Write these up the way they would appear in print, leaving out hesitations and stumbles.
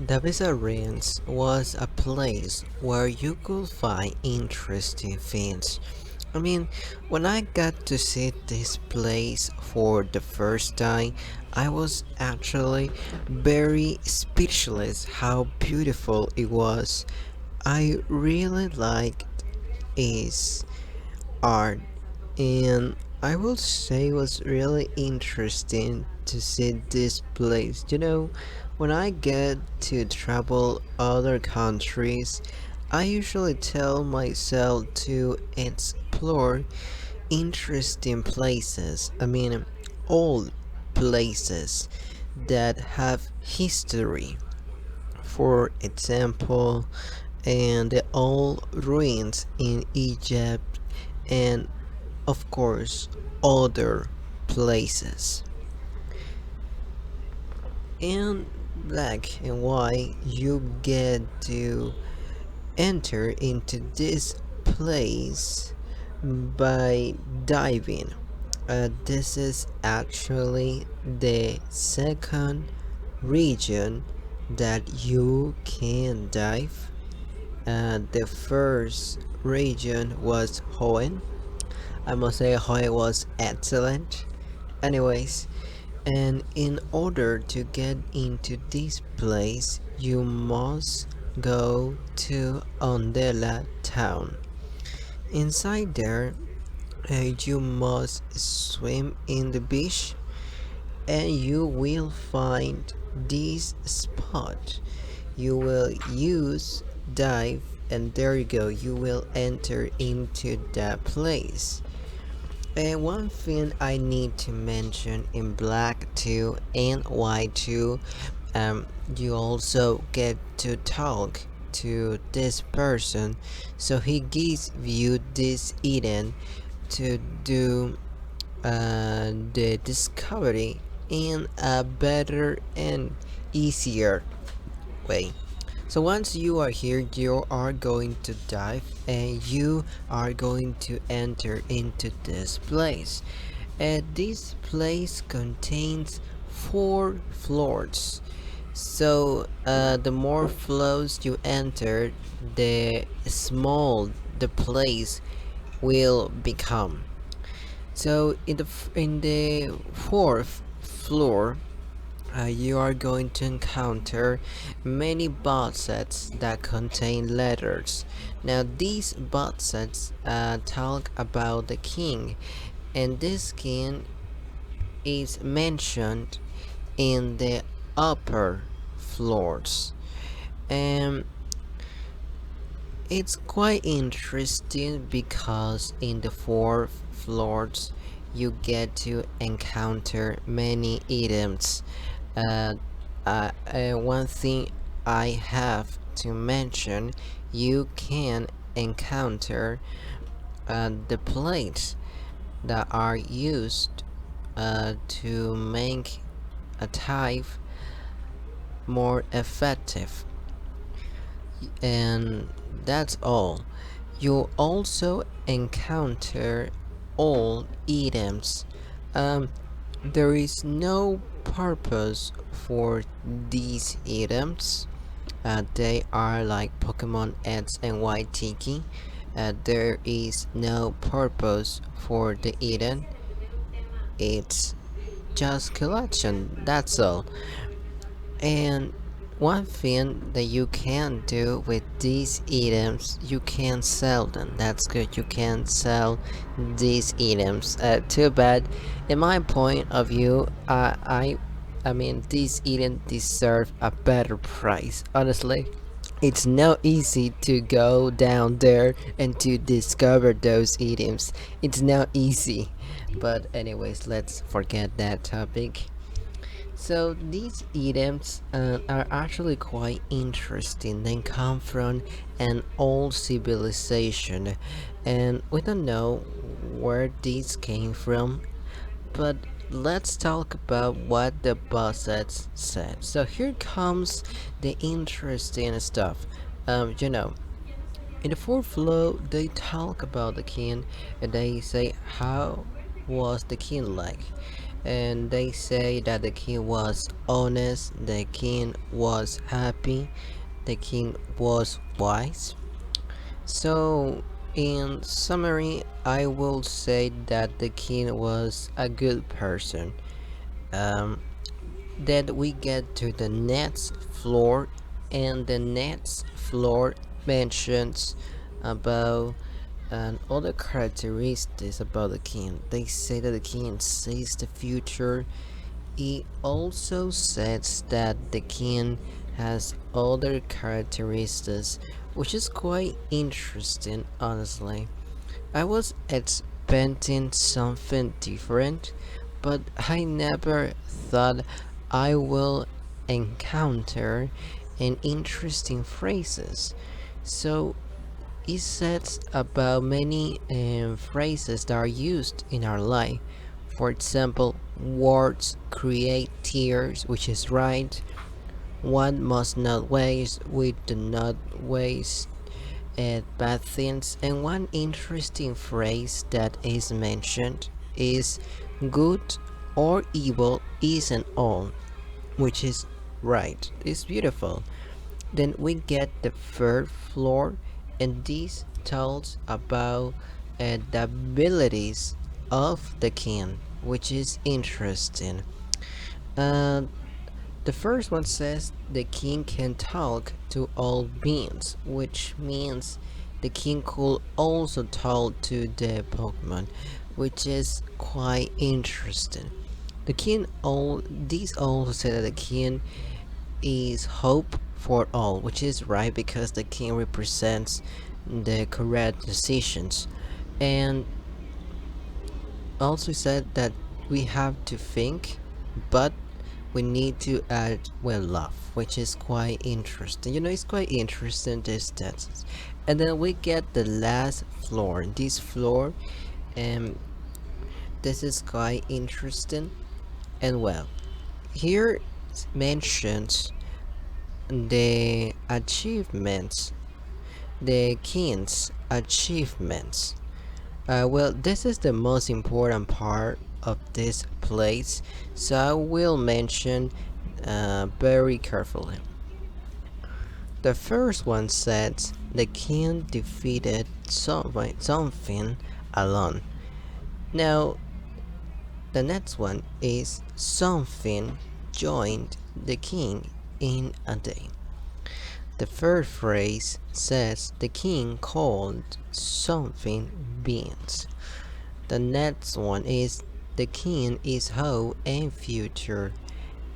The Abyssal Ruins was a place where you could find interesting things. I mean, when I got to see this place for the first time, I was actually very speechless how beautiful it was. I really liked its art, and I will say it was really interesting to see this place. When I get to travel other countries, I usually tell myself to explore interesting places. I mean, old places that have history. For example, and the old ruins in Egypt, and of course other places. In black and white, you get to enter into this place by diving. This is actually the second region that you can dive. The first region was Hoenn. I must say Hoenn was excellent. Anyways, and in order to get into this place, you must go to Ondela town. Inside there, you must swim in the beach and you will find this spot. You will use dive and there you go, you will enter into that place. And one thing I need to mention in Black 2 and White 2, you also get to talk to this person, so he gives you this item to do the discovery in a better and easier way. So once you are here, you are going to dive and you are going to enter into this place. And this place contains 4 floors. So the more floors you enter, the small the place will become. So in the fourth floor, you are going to encounter many box sets that contain letters. Now these box sets talk about the king, and this king is mentioned in the upper floors. And it's quite interesting because in the fourth floors you get to encounter many items. Uh, One thing I have to mention, you can encounter the plates that are used to make a type more effective, and that's all. You also encounter all items. Um, there is no purpose for these items. They are like Pokemon X and Y Tiki. There is no purpose for the item. It's just collection. That's all. And one thing that you can do with these items, you can sell them. That's good. You can sell these items. Too bad. In my point of view, I mean, these items deserve a better price. Honestly, it's not easy to go down there and to discover those items. It's not easy. But anyways, let's forget that topic. So these items are actually quite interesting. They come from an old civilization, and we don't know where these came from. But let's talk about what the bosses said. So here comes the interesting stuff. You know, in the fourth flow, they talk about the king, and they say how was the king like. and they say that the king was honest, the king was happy, the king was wise. So, in summary, I will say that the king was a good person. Um, then we get to the next floor, and the next floor mentions about other characteristics about the king. They say that the king sees the future. He also says that the king has other characteristics, which is quite interesting, honestly. I was expecting something different, but I never thought I will encounter an interesting phrases. So it says about many phrases that are used in our life. For example, words create tears, which is right. One must not waste, we do not waste bad things. And one interesting phrase that is mentioned is good or evil isn't all, which is right. It's beautiful. Then we get the third floor, and this tells about the abilities of the king, which is interesting. Uh, the first one says the king can talk to all beings, which means the king could also talk to the Pokemon, which is quite interesting. The king all these also say that the king is hope for all, which is right because the king represents the correct decisions. And also said that we have to think, but we need to add well love, which is quite interesting. It's quite interesting this text. And then we get the last floor. This floor, um, this is quite interesting. And well, here mentions the achievements, the king's achievements. Well, this is the most important part of this place, so I will mention very carefully. The first one says the king defeated something alone. Now, the next one is something joined the king in a day. The third phrase says the king called something beings. The next one is the king is whole and future.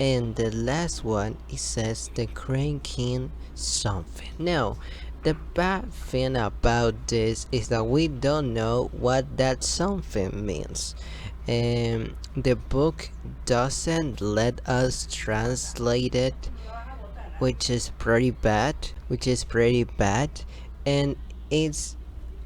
And the last one, it says the crane king something. Now, the bad thing about this is that we don't know what that something means. And the book doesn't let us translate it, which is pretty bad. And it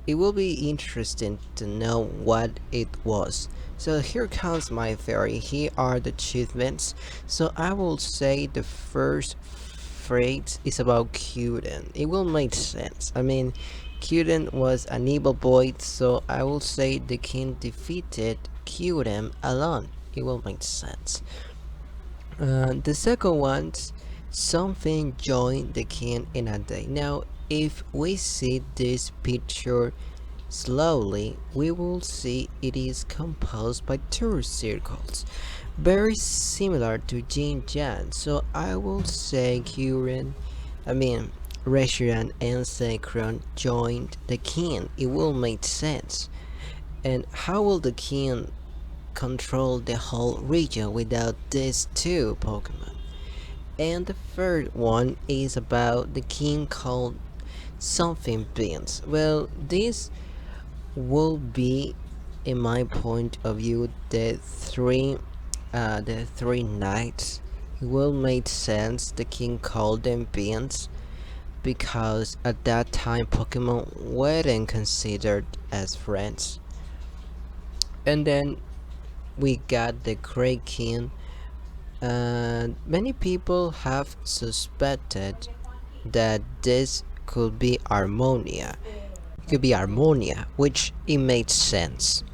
will be interesting to know what it was. So here comes my theory. Here are the achievements. So I will say the first phrase is about Cuden. It will make sense. I mean, Cuden was an evil boy, so I will say the king defeated Cuden alone. It will make sense. The second one, something joined the king in a day. Now, if we see this picture slowly, we will see it is composed by two circles, very similar to Jin Jan. So I will say I mean, Reshiram and Zekrom joined the king. It will make sense. And how will the king control the whole region without these two Pokemon? And the third one is about the king called something beings. Well, this will be, in my point of view, the three knights. It will make sense the king called them beings because at that time Pokemon weren't considered as friends. And then we got the Great King. Many people have suspected that this could be Harmonia, which it made sense.